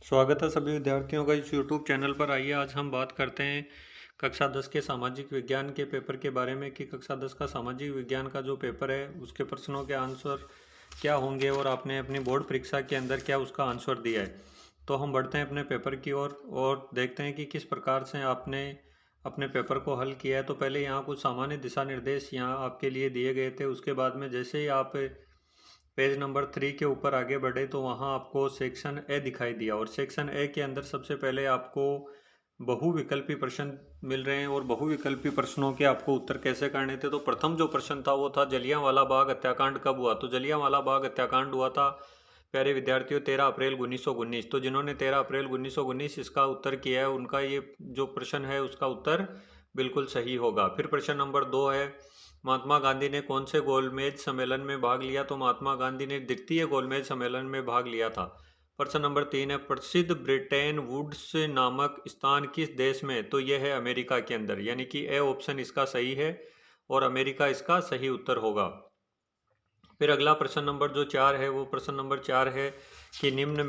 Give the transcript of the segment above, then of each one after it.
स्वागत है सभी विद्यार्थियों का इस YouTube चैनल पर। आइए आज हम बात करते हैं कक्षा 10 के सामाजिक विज्ञान के पेपर के बारे में कि कक्षा 10 का सामाजिक विज्ञान का जो पेपर है उसके प्रश्नों के आंसर क्या होंगे और आपने अपनी बोर्ड परीक्षा के अंदर क्या उसका आंसर दिया है। तो हम बढ़ते हैं अपने पेपर की ओर और देखते हैं कि किस प्रकार से आपने अपने पेपर को हल किया है। तो पहले यहाँ कुछ सामान्य दिशा निर्देश यहाँ आपके लिए दिए गए थे। उसके बाद में जैसे ही आप पेज नंबर 3 के ऊपर आगे बढ़े तो वहाँ आपको सेक्शन ए दिखाई दिया और सेक्शन ए के अंदर सबसे पहले आपको बहुविकल्पी प्रश्न मिल रहे हैं और बहुविकल्पी प्रश्नों के आपको उत्तर कैसे करने थे। तो प्रथम जो प्रश्न था वो था जलियांवाला बाग हत्याकांड कब हुआ। तो जलियांवाला बाग हत्याकांड हुआ था प्यारे विद्यार्थियों 13 अप्रैल 1919। तो जिन्होंने 13 अप्रैल 1919 इसका उत्तर किया है उनका ये जो प्रश्न है उसका उत्तर बिल्कुल सही होगा। फिर प्रश्न नंबर 2 है महात्मा गांधी ने कौन से गोलमेज सम्मेलन में भाग लिया। तो महात्मा गांधी ने द्वितीय गोलमेज सम्मेलन में भाग लिया था। प्रश्न नंबर 3 है प्रसिद्ध ब्रिटेन वुड्स नामक स्थान किस देश में। तो यह है अमेरिका के अंदर, यानी कि ए ऑप्शन इसका सही है और अमेरिका इसका सही उत्तर होगा। फिर अगला प्रश्न नंबर जो 4 है वो प्रश्न नंबर 4 है कि निम्न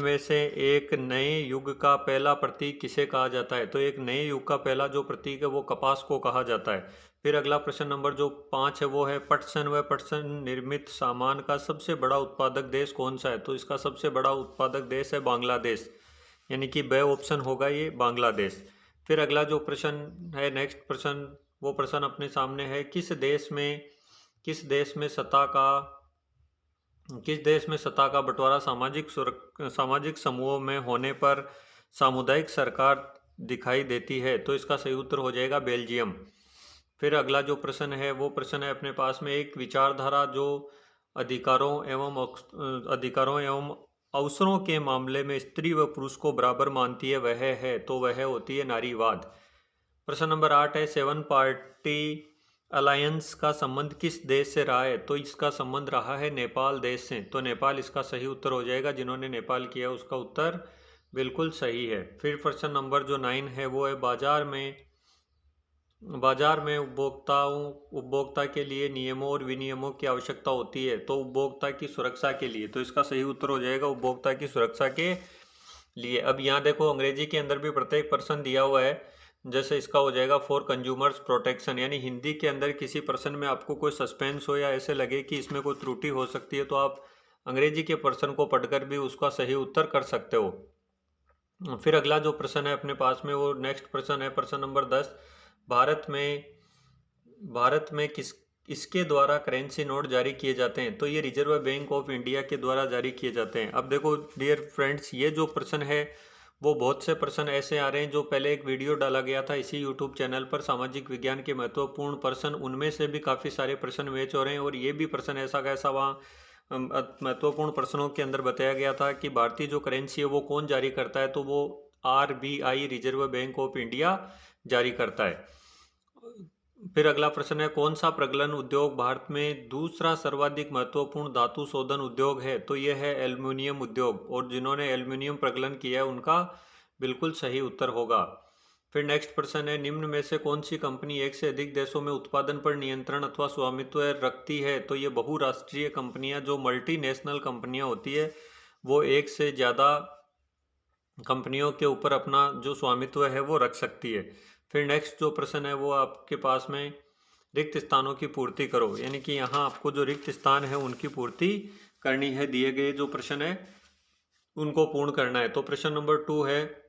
में से एक नए युग का पहला प्रतीक किसे कहा जाता है। तो एक नए युग का पहला जो प्रतीक है वो कपास को कहा जाता है। फिर अगला प्रश्न नंबर जो 5 है वो है पटसन व पटसन निर्मित सामान का सबसे बड़ा उत्पादक देश कौन सा है। तो इसका सबसे बड़ा उत्पादक देश है बांग्लादेश, यानी कि बे ऑप्शन होगा ये बांग्लादेश। फिर अगला जो प्रश्न है नेक्स्ट प्रश्न वो प्रश्न अपने सामने है किस देश में सत्ता का बंटवारा सामाजिक समूहों में होने पर सामुदायिक सरकार दिखाई देती है। तो इसका सही उत्तर हो जाएगा बेल्जियम। फिर अगला जो प्रश्न है वो प्रश्न है अपने पास में एक विचारधारा जो अधिकारों एवं अवसरों के मामले में स्त्री व पुरुष को बराबर मानती है वह है। तो वह होती है नारीवाद। प्रश्न नंबर 8 है 7 पार्टी अलायंस का संबंध किस देश से रहा है। तो इसका संबंध रहा है नेपाल देश से। तो नेपाल इसका सही उत्तर हो जाएगा। जिन्होंने नेपाल किया उसका उत्तर बिल्कुल सही है। फिर प्रश्न नंबर जो 9 है वो है बाजार में उपभोक्ता के लिए नियमों और विनियमों की आवश्यकता होती है। तो उपभोक्ता की सुरक्षा के लिए। तो इसका सही उत्तर हो जाएगा उपभोक्ता की सुरक्षा के लिए। अब यहाँ देखो अंग्रेजी के अंदर भी प्रत्येक प्रश्न दिया हुआ है। जैसे इसका हो जाएगा फॉर कंज्यूमर्स प्रोटेक्शन, यानी हिंदी के अंदर किसी प्रश्न में आपको कोई सस्पेंस हो या ऐसे लगे कि इसमें कोई त्रुटि हो सकती है तो आप अंग्रेजी के प्रश्न को पढ़कर भी उसका सही उत्तर कर सकते हो। फिर अगला जो प्रश्न है अपने पास में वो नेक्स्ट प्रश्न है प्रश्न नंबर 10 भारत में इसके द्वारा करेंसी नोट जारी किए जाते हैं। तो ये रिजर्व बैंक ऑफ इंडिया के द्वारा जारी किए जाते हैं। अब देखो डियर फ्रेंड्स, ये जो प्रश्न है वो बहुत से प्रश्न ऐसे आ रहे हैं जो पहले एक वीडियो डाला गया था इसी यूट्यूब चैनल पर सामाजिक विज्ञान के महत्वपूर्ण प्रश्न, उनमें से भी काफ़ी सारे प्रश्न मैच हो रहे हैं। और ये भी प्रश्न ऐसा कैसा वहाँ महत्वपूर्ण प्रश्नों के अंदर बताया गया था कि भारतीय जो करेंसी है वो कौन जारी करता है। तो वो RBI reserve bank of India जारी करता है। फिर अगला प्रश्न है कौन सा प्रगलन उद्योग भारत में दूसरा सर्वाधिक महत्वपूर्ण धातु शोधन उद्योग है। तो यह है एल्युमिनियम उद्योग, और जिन्होंने एल्युमिनियम प्रगलन किया है उनका बिल्कुल सही उत्तर होगा। फिर नेक्स्ट प्रश्न है निम्न में से कौन सी कंपनी एक से अधिक देशों में उत्पादन पर नियंत्रण अथवा स्वामित्व रखती है। तो ये बहुराष्ट्रीय कंपनियां जो मल्टीनेशनल कंपनियां होती है वो एक से ज़्यादा कंपनियों के ऊपर अपना जो स्वामित्व है वो रख सकती है। फिर नेक्स्ट जो प्रश्न है वो आपके पास में रिक्त स्थानों की पूर्ति करो, यानी कि यहाँ आपको जो रिक्त स्थान है उनकी पूर्ति करनी है। दिए गए जो प्रश्न है उनको पूर्ण करना है। तो प्रश्न नंबर 2 है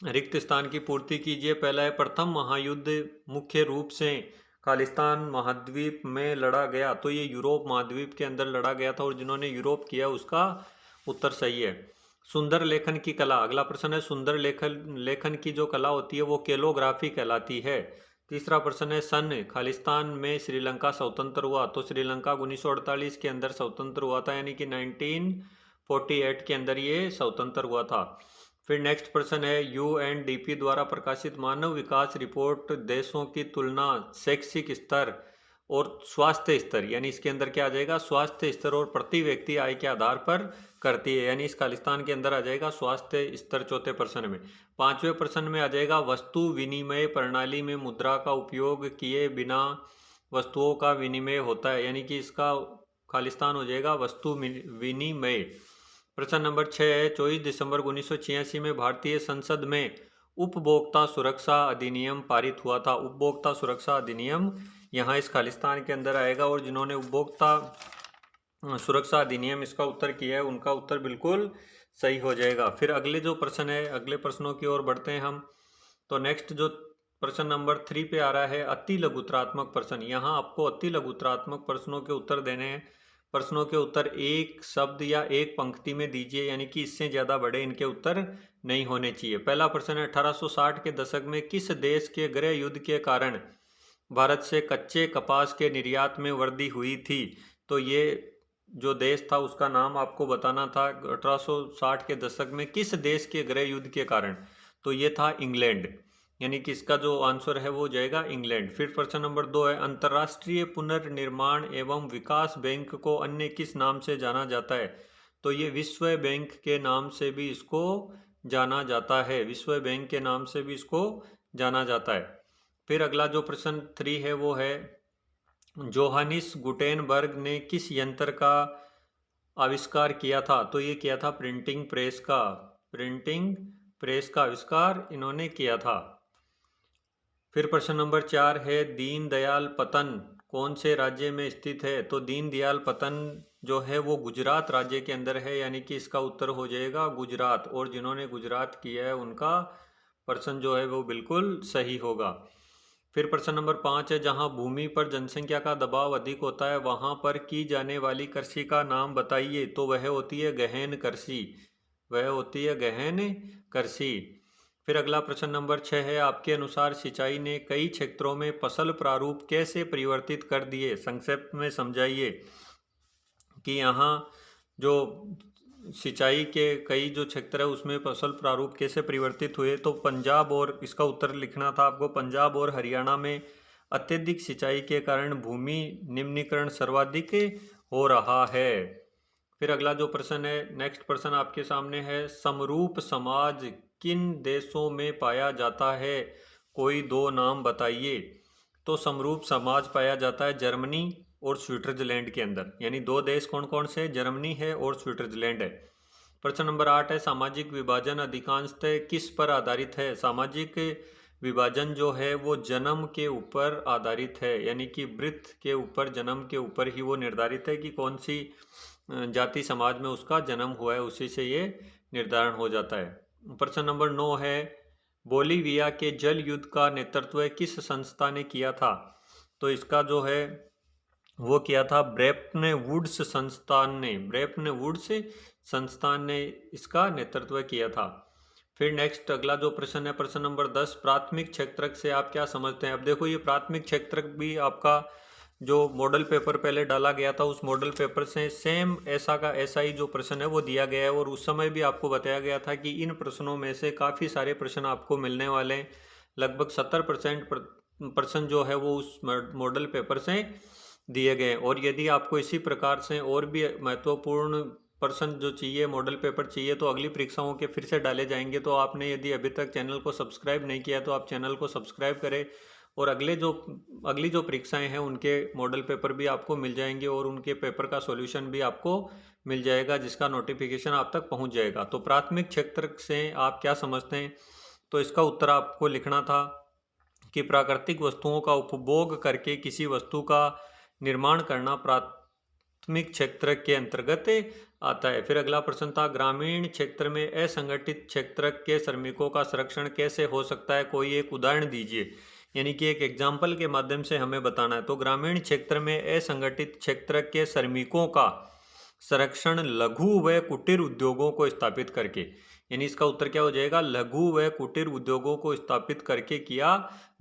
रिक्त स्थान की पूर्ति कीजिए। पहला है प्रथम महायुद्ध मुख्य रूप से खालिस्तान महाद्वीप में लड़ा गया। तो ये यूरोप महाद्वीप के अंदर लड़ा गया था और जिन्होंने यूरोप किया उसका उत्तर सही है। सुंदर लेखन की कला, अगला प्रश्न है सुंदर लेखन की जो कला होती है वो कैलोग्राफी कहलाती है। तीसरा प्रश्न है सन खालिस्तान में श्रीलंका स्वतंत्र हुआ। तो श्रीलंका 1948 के अंदर स्वतंत्र हुआ था, यानी कि 1948 के अंदर ये स्वतंत्र हुआ था। फिर नेक्स्ट प्रश्न है UNDP द्वारा प्रकाशित मानव विकास रिपोर्ट देशों की तुलना शैक्षिक स्तर और स्वास्थ्य स्तर, यानी इसके अंदर क्या आ जाएगा स्वास्थ्य स्तर और प्रति व्यक्ति आय के आधार पर करती है, यानी इस खालिस्तान के अंदर आ जाएगा स्वास्थ्य स्तर चौथे प्रश्न में। पांचवें प्रश्न में आ जाएगा वस्तु विनिमय प्रणाली में मुद्रा का उपयोग किए बिना वस्तुओं का विनिमय होता है, यानी कि इसका खालिस्तान हो जाएगा वस्तु विनिमय। प्रश्न नंबर 6 है 24 दिसंबर 1986 में भारतीय संसद में उपभोक्ता सुरक्षा अधिनियम पारित हुआ था। उपभोक्ता सुरक्षा अधिनियम यहाँ इस खालिस्तान के अंदर आएगा, और जिन्होंने उपभोक्ता सुरक्षा अधिनियम इसका उत्तर किया है उनका उत्तर बिल्कुल सही हो जाएगा। फिर अगले जो प्रश्न है, अगले प्रश्नों की ओर बढ़ते हैं हम। तो नेक्स्ट जो प्रश्न नंबर 3 पे आ रहा है अति लघुत्रात्मक प्रश्न। यहाँ आपको अति लघुत्रात्मक प्रश्नों के उत्तर देने हैं। प्रश्नों के उत्तर एक शब्द या एक पंक्ति में दीजिए, यानी कि इससे ज़्यादा बड़े इनके उत्तर नहीं होने चाहिए। पहला प्रश्न है 1860 के दशक में किस देश के गृह युद्ध के कारण भारत से कच्चे कपास के निर्यात में वृद्धि हुई थी? तो ये जो देश था उसका नाम आपको बताना था। 1860 के दशक में किस देश के गृह युद्ध के कारण? तो ये था इंग्लैंड, यानी कि इसका जो आंसर है वो हो जाएगा इंग्लैंड। फिर प्रश्न नंबर 2 है अंतर्राष्ट्रीय पुनर्निर्माण एवं विकास बैंक को अन्य किस नाम से जाना जाता है? तो ये विश्व बैंक के नाम से भी इसको जाना जाता है। विश्व बैंक के नाम से भी इसको जाना जाता है। फिर अगला जो प्रश्न 3 है वो है जोहानिस गुटेनबर्ग ने किस यंत्र का आविष्कार किया था? तो ये किया था प्रिंटिंग प्रेस का। प्रिंटिंग प्रेस का आविष्कार इन्होंने किया था। फिर प्रश्न नंबर 4 है दीनदयाल पतन कौन से राज्य में स्थित है? तो दीनदयाल पतन जो है वो गुजरात राज्य के अंदर है, यानी कि इसका उत्तर हो जाएगा गुजरात। और जिन्होंने गुजरात किया है उनका प्रश्न जो है वो बिल्कुल सही होगा। फिर प्रश्न नंबर 5 है जहाँ भूमि पर जनसंख्या का दबाव अधिक होता है वहाँ पर की जाने वाली कृषि का नाम बताइए। तो वह होती है गहन कृषि। वह होती है गहन कृषि। फिर अगला प्रश्न नंबर 6 है आपके अनुसार सिंचाई ने कई क्षेत्रों में फसल प्रारूप कैसे परिवर्तित कर दिए? संक्षेप में समझाइए कि यहाँ जो सिंचाई के कई जो क्षेत्र है उसमें फसल प्रारूप कैसे परिवर्तित हुए। तो पंजाब, और इसका उत्तर लिखना था आपको, पंजाब और हरियाणा में अत्यधिक सिंचाई के कारण भूमि निम्नीकरण सर्वाधिक हो रहा है। फिर अगला जो प्रश्न है, नेक्स्ट प्रश्न आपके सामने है समरूप समाज किन देशों में पाया जाता है? कोई दो नाम बताइए। तो समरूप समाज पाया जाता है जर्मनी और स्विट्जरलैंड के अंदर, यानी दो देश कौन कौन से? जर्मनी है और स्विट्जरलैंड है। प्रश्न नंबर 8 है सामाजिक विभाजन अधिकांशतः किस पर आधारित है? सामाजिक विभाजन जो है वो जन्म के ऊपर आधारित है, यानी कि बृहत के ऊपर, जन्म के ऊपर ही वो निर्धारित है कि कौन सी जाति समाज में उसका जन्म हुआ है, उसी से ये निर्धारण हो जाता है। प्रश्न नंबर 9 है बोलीविया के जल युद्ध का नेतृत्व किस संस्था ने किया था? तो इसका जो है वो किया था ब्रेटन वुड्स संस्थान ने। ब्रेटन वुड्स संस्थान ने इसका नेतृत्व किया था। फिर नेक्स्ट अगला जो प्रश्न है प्रश्न नंबर 10 प्राथमिक क्षेत्रक से आप क्या समझते हैं? अब देखो ये प्राथमिक क्षेत्रक भी आपका जो मॉडल पेपर पहले डाला गया था उस मॉडल पेपर से सेम ऐसा का ऐसा ही जो प्रश्न है वो दिया गया है, और उस समय भी आपको बताया गया था कि इन प्रश्नों में से काफ़ी सारे प्रश्न आपको मिलने वाले हैं। लगभग 70% प्रश्न जो है वो उस मॉडल पेपर से दिए गए। और यदि आपको इसी प्रकार से और भी महत्वपूर्ण प्रश्न जो चाहिए, मॉडल पेपर चाहिए, तो अगली परीक्षाओं के फिर से डाले जाएंगे। तो आपने यदि अभी तक चैनल को सब्सक्राइब नहीं किया तो आप चैनल को सब्सक्राइब करें, और अगली जो परीक्षाएं हैं उनके मॉडल पेपर भी आपको मिल जाएंगे और उनके पेपर का सॉल्यूशन भी आपको मिल जाएगा, जिसका नोटिफिकेशन आप तक पहुंच जाएगा। तो प्राथमिक क्षेत्र से आप क्या समझते हैं? तो इसका उत्तर आपको लिखना था कि प्राकृतिक वस्तुओं का उपभोग करके किसी वस्तु का निर्माण करना प्राथमिक क्षेत्र के अंतर्गत आता है। फिर अगला प्रश्न था ग्रामीण क्षेत्र में असंगठित क्षेत्र के श्रमिकों का संरक्षण कैसे हो सकता है? कोई एक उदाहरण दीजिए, यानी कि एक एग्जाम्पल के माध्यम से हमें बताना है। तो ग्रामीण क्षेत्र में असंगठित क्षेत्र के श्रमिकों का संरक्षण लघु व कुटीर उद्योगों को स्थापित करके, यानी इसका उत्तर क्या हो जाएगा? लघु व कुटीर उद्योगों को स्थापित करके किया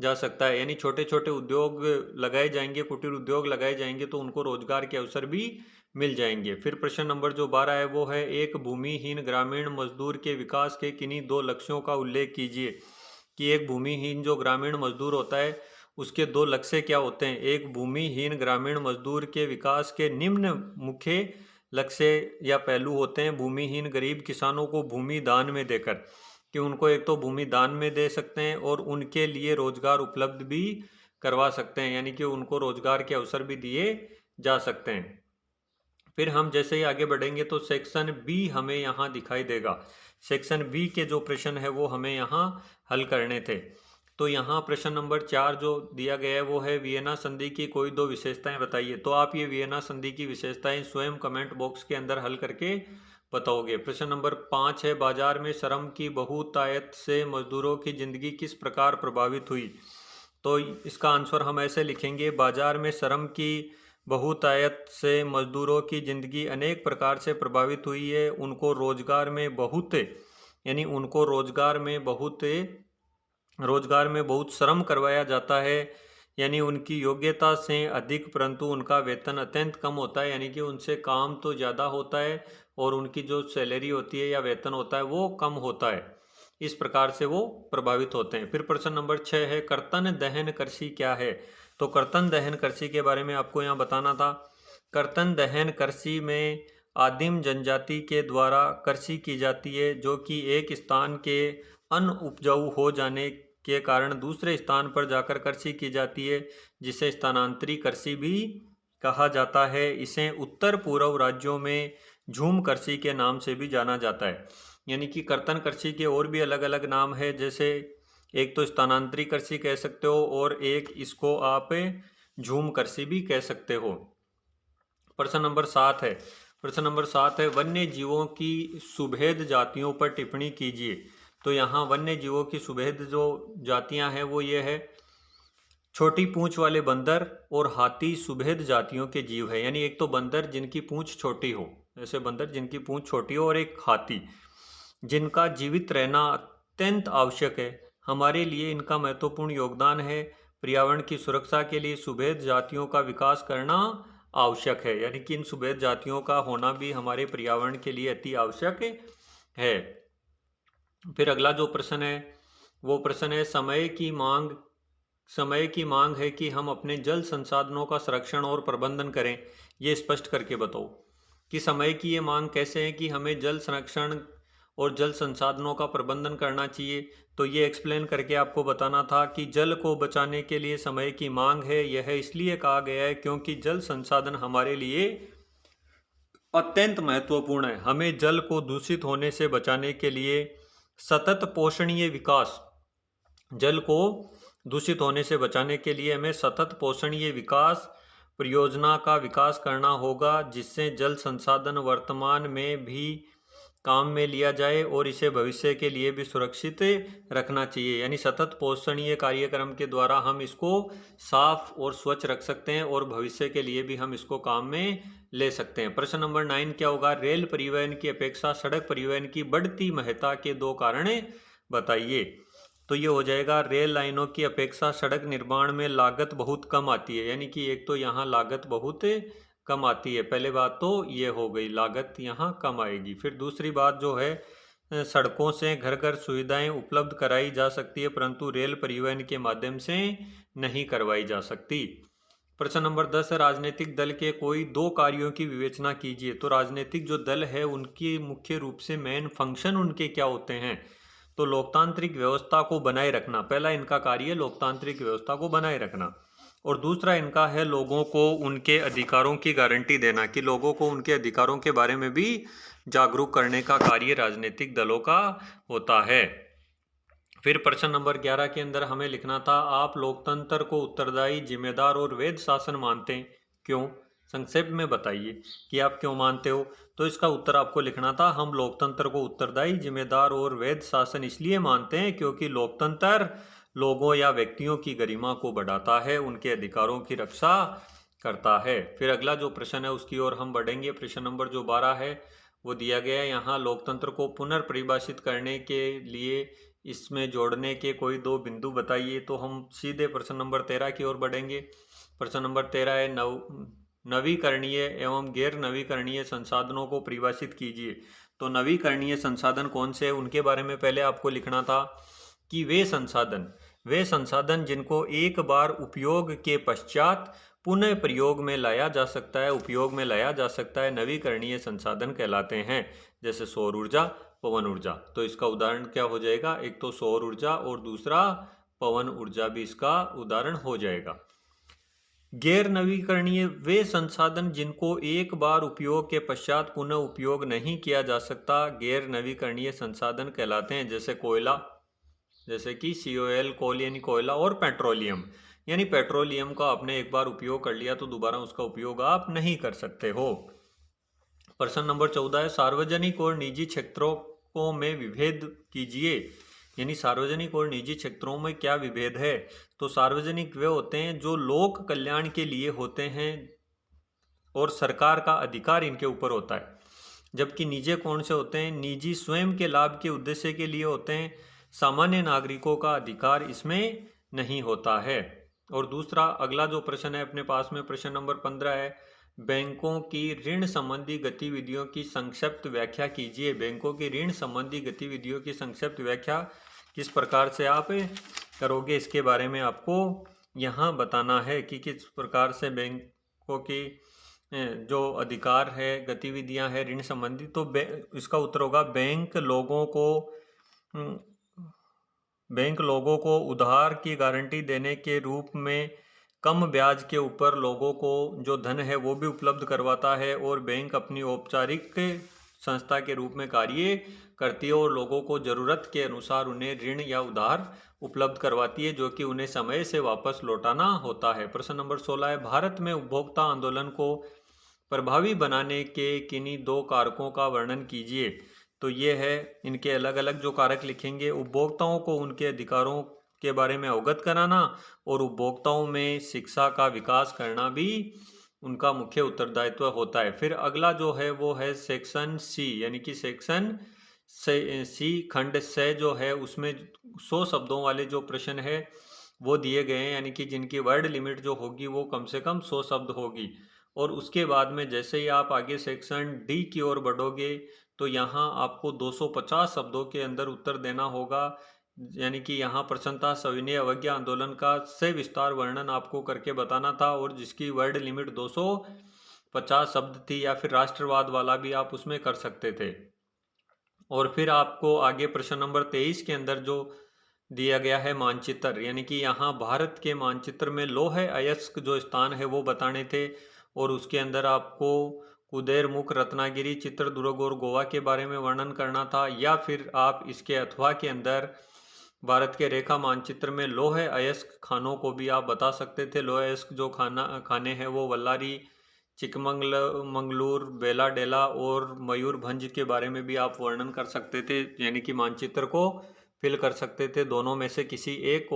जा सकता है। यानी छोटे छोटे उद्योग लगाए जाएंगे, कुटीर उद्योग लगाए जाएंगे तो उनको रोजगार के अवसर भी मिल जाएंगे। फिर प्रश्न नंबर जो 12 है वो है एक भूमिहीन ग्रामीण मजदूर के विकास के किन्हीं दो लक्ष्यों का उल्लेख कीजिए। कि एक भूमिहीन जो ग्रामीण मजदूर होता है उसके दो लक्ष्य क्या होते हैं? एक भूमिहीन ग्रामीण मजदूर के विकास के निम्न मुख्य लक्ष्य या पहलू होते हैं। भूमिहीन गरीब किसानों को भूमि दान में देकर, कि उनको एक तो भूमि दान में दे सकते हैं और उनके लिए रोजगार उपलब्ध भी करवा सकते हैं, यानी कि उनको रोजगार के अवसर भी दिए जा सकते हैं। फिर हम जैसे ही आगे बढ़ेंगे तो सेक्शन बी हमें यहाँ दिखाई देगा। सेक्शन बी के जो प्रश्न है वो हमें यहाँ हल करने थे। तो यहाँ प्रश्न नंबर 4 जो दिया गया है वो है वियना संधि की कोई दो विशेषताएं बताइए। तो आप ये वियना संधि की विशेषताएं स्वयं कमेंट बॉक्स के अंदर हल करके बताओगे। प्रश्न नंबर 5 है बाजार में श्रम की बहुतायत से मजदूरों की जिंदगी किस प्रकार प्रभावित हुई। तो इसका आंसर हम ऐसे लिखेंगे, बाजार में श्रम की बहुतायत से मजदूरों की ज़िंदगी अनेक प्रकार से प्रभावित हुई है। उनको रोजगार में बहुत यानी उनको रोजगार में बहुत श्रम करवाया जाता है, यानी उनकी योग्यता से अधिक, परंतु उनका वेतन अत्यंत कम होता है, यानी कि उनसे काम तो ज़्यादा होता है और उनकी जो सैलरी होती है या वेतन होता है वो कम होता है। इस प्रकार से वो प्रभावित होते हैं। फिर प्रश्न नंबर 6 है कर्तन दहन कृषि क्या है। तो कर्तन दहन कृषि के बारे में आपको यहाँ बताना था। कर्तन दहन कृषि में आदिम जनजाति के द्वारा कृषि की जाती है, जो कि एक स्थान के अनउपजाऊ हो जाने के कारण दूसरे स्थान पर जाकर कृषि की जाती है, जिसे स्थानांतरी कृषि भी कहा जाता है। इसे उत्तर पूर्व राज्यों में झूम कृषि के नाम से भी जाना जाता है। यानी कि कर्तन कृषि के और भी अलग अलग नाम है, जैसे एक तो स्थानांतरी कृषि कह सकते हो और एक इसको आप झूम कृषि भी कह सकते हो। प्रश्न नंबर 7 है। प्रश्न नंबर 7 है वन्य जीवों की सुभेद जातियों पर टिप्पणी कीजिए। तो यहाँ वन्य जीवों की सुभेद जो जातियाँ हैं वो ये है, छोटी पूंछ वाले बंदर और हाथी सुभेद जातियों के जीव है। यानी एक तो बंदर जिनकी पूंछ छोटी हो, ऐसे बंदर जिनकी पूंछ छोटी हो, और एक हाथी जिनका जीवित रहना अत्यंत आवश्यक है। हमारे लिए इनका महत्वपूर्ण योगदान है। पर्यावरण की सुरक्षा के लिए सुभेद जातियों का विकास करना आवश्यक है। यानी कि इन सुभेद जातियों का होना भी हमारे पर्यावरण के लिए अति आवश्यक है। फिर अगला जो प्रश्न है वो प्रश्न है समय की मांग है कि हम अपने जल संसाधनों का संरक्षण और प्रबंधन करें। ये स्पष्ट करके बताओ कि समय की ये मांग कैसे है कि हमें जल संरक्षण और जल संसाधनों का प्रबंधन करना चाहिए। तो ये एक्सप्लेन करके आपको बताना था कि जल को बचाने के लिए समय की मांग है। यह इसलिए कहा गया है क्योंकि जल संसाधन हमारे लिए अत्यंत महत्वपूर्ण है। हमें जल को दूषित होने से बचाने के लिए सतत पोषणीय विकास जल को दूषित होने से बचाने के लिए हमें सतत पोषणीय विकास परियोजना का विकास करना होगा, जिससे जल संसाधन वर्तमान में भी काम में लिया जाए और इसे भविष्य के लिए भी सुरक्षित रखना चाहिए। यानी सतत पोषणीय कार्यक्रम के द्वारा हम इसको साफ और स्वच्छ रख सकते हैं और भविष्य के लिए भी हम इसको काम में ले सकते हैं। प्रश्न नंबर 9 क्या होगा, रेल परिवहन की अपेक्षा सड़क परिवहन की बढ़ती महत्ता के दो कारण बताइए। तो ये हो जाएगा, रेल लाइनों की अपेक्षा सड़क निर्माण में लागत बहुत कम आती है। यानी कि एक तो यहाँ लागत बहुत कम आती है, पहले बात तो ये हो गई, लागत यहाँ कम आएगी। फिर दूसरी बात जो है, सड़कों से घर घर सुविधाएं उपलब्ध कराई जा सकती है, परंतु रेल परिवहन के माध्यम से नहीं करवाई जा सकती। प्रश्न नंबर 10 है राजनीतिक दल के कोई दो कार्यों की विवेचना कीजिए। तो राजनीतिक जो दल है उनकी मुख्य रूप से मेन फंक्शन उनके क्या होते हैं। तो लोकतांत्रिक व्यवस्था को बनाए रखना, पहला इनका कार्य है लोकतांत्रिक व्यवस्था को बनाए रखना, और दूसरा इनका है लोगों को उनके अधिकारों की गारंटी देना, कि लोगों को उनके अधिकारों के बारे में भी जागरूक करने का कार्य राजनीतिक दलों का होता है। फिर प्रश्न नंबर 11 के अंदर हमें लिखना था, आप लोकतंत्र को उत्तरदायी, जिम्मेदार और वैध शासन मानते हैं, क्यों? संक्षेप में बताइए कि आप क्यों मानते हो। तो इसका उत्तर आपको लिखना था, हम लोकतंत्र को उत्तरदायी, जिम्मेदार और वैध शासन इसलिए मानते हैं क्योंकि लोकतंत्र लोगों या व्यक्तियों की गरिमा को बढ़ाता है, उनके अधिकारों की रक्षा करता है। फिर अगला जो प्रश्न है उसकी ओर हम बढ़ेंगे। प्रश्न नंबर जो 12 है वो दिया गया है, यहाँ लोकतंत्र को पुनर्परिभाषित करने के लिए इसमें जोड़ने के कोई दो बिंदु बताइए। तो हम सीधे प्रश्न नंबर 13 की ओर बढ़ेंगे। प्रश्न नंबर 13 है नवीकरणीय एवं गैर नवीकरणीय संसाधनों को परिभाषित कीजिए। तो नवीकरणीय संसाधन कौन से हैं उनके बारे में पहले आपको लिखना था कि वे संसाधन जिनको एक बार उपयोग के पश्चात पुनः प्रयोग में लाया जा सकता है, नवीकरणीय संसाधन कहलाते हैं। जैसे सौर ऊर्जा, पवन ऊर्जा। तो इसका उदाहरण क्या हो जाएगा, एक तो सौर ऊर्जा और दूसरा पवन ऊर्जा भी इसका उदाहरण हो जाएगा। गैर नवीकरणीय वे संसाधन जिनको एक बार उपयोग के पश्चात पुनः उपयोग नहीं किया जा सकता गैर नवीकरणीय संसाधन कहलाते हैं। जैसे कोयला, जैसे कि COL कोल यानी कोयला, और पेट्रोलियम यानी पेट्रोलियम का आपने एक बार उपयोग कर लिया तो दोबारा उसका उपयोग आप नहीं कर सकते हो। प्रश्न नंबर 14 है, सार्वजनिक और निजी क्षेत्रों में विभेद कीजिए। यानी सार्वजनिक और निजी क्षेत्रों में क्या विभेद है? तो सार्वजनिक वे होते हैं जो लोक कल्याण के लिए होते हैं और सरकार का अधिकार इनके ऊपर होता है। जबकि निजी कौन से होते हैं? निजी स्वयं के लाभ के उद्देश्य के लिए होते हैं, सामान्य नागरिकों का अधिकार इसमें नहीं होता है। और दूसरा अगला जो प्रश्न है अपने पास में, प्रश्न नंबर 15 है, बैंकों की ऋण संबंधी गतिविधियों की संक्षिप्त व्याख्या कीजिए। बैंकों की ऋण संबंधी गतिविधियों की संक्षिप्त व्याख्या किस प्रकार से आप करोगे, इसके बारे में आपको यहाँ बताना है कि किस प्रकार से बैंकों की जो अधिकार है, गतिविधियां है ऋण संबंधी। तो इसका उत्तर होगा बैंक लोगों को उधार की गारंटी देने के रूप में कम ब्याज के ऊपर लोगों को जो धन है वो भी उपलब्ध करवाता है, और बैंक अपनी औपचारिक संस्था के रूप में कार्य करती है और लोगों को ज़रूरत के अनुसार उन्हें ऋण या उधार उपलब्ध करवाती है, जो कि उन्हें समय से वापस लौटाना होता है। प्रश्न नंबर 16 है, भारत में उपभोक्ता आंदोलन को प्रभावी बनाने के किन्हीं दो कारकों का वर्णन कीजिए। तो ये है इनके अलग अलग जो कारक लिखेंगे, उपभोक्ताओं को उनके अधिकारों के बारे में अवगत कराना और उपभोक्ताओं में शिक्षा का विकास करना भी उनका मुख्य उत्तरदायित्व होता है। फिर अगला जो है वो है सेक्शन सी, यानी कि सेक्शन सी खंड से जो है उसमें 100 शब्दों वाले जो प्रश्न है वो दिए गए हैं, यानी कि जिनकी वर्ड लिमिट जो होगी वो कम से कम 100 शब्द होगी। और उसके बाद में जैसे ही आप आगे सेक्शन डी की ओर बढ़ोगे तो यहाँ आपको 250 शब्दों के अंदर उत्तर देना होगा, यानी कि यहाँ प्रश्न था सविनय अवज्ञा आंदोलन का से विस्तार वर्णन आपको करके बताना था, और जिसकी वर्ड लिमिट 250 शब्द थी, या फिर राष्ट्रवाद वाला भी आप उसमें कर सकते थे। और फिर आपको आगे प्रश्न नंबर 23 के अंदर जो दिया गया है मानचित्र, यानी कि यहाँ भारत के मानचित्र में लौह अयस्क जो स्थान है वो बताने थे, और उसके अंदर आपको कुदेरमुख, रत्नागिरी, चित्रदुर्ग और गोवा के बारे में वर्णन करना था। या फिर आप इसके अथवा के अंदर भारत के रेखा मानचित्र में लौह अयस्क खानों को भी आप बता सकते थे। लौह अयस्क जो खाने हैं वो वल्लारी, चिकमंगलूर, बेलाडेला और मयूरभंज के बारे में भी आप वर्णन कर सकते थे, यानी कि मानचित्र को फिल कर सकते थे। दोनों में से किसी एक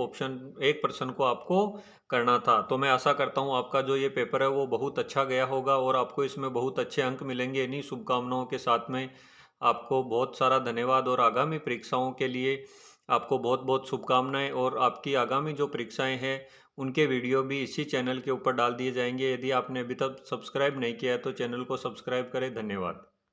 प्रश्न को आपको करना था। तो मैं आशा करता हूँ आपका जो ये पेपर है वो बहुत अच्छा गया होगा और आपको इसमें बहुत अच्छे अंक मिलेंगे। इन्हीं शुभकामनाओं के साथ में आपको बहुत सारा धन्यवाद, और आगामी परीक्षाओं के लिए आपको बहुत बहुत शुभकामनाएं। और आपकी आगामी जो परीक्षाएं हैं उनके वीडियो भी इसी चैनल के ऊपर डाल दिए जाएंगे। यदि आपने अभी तक सब्सक्राइब नहीं किया है तो चैनल को सब्सक्राइब करें। धन्यवाद।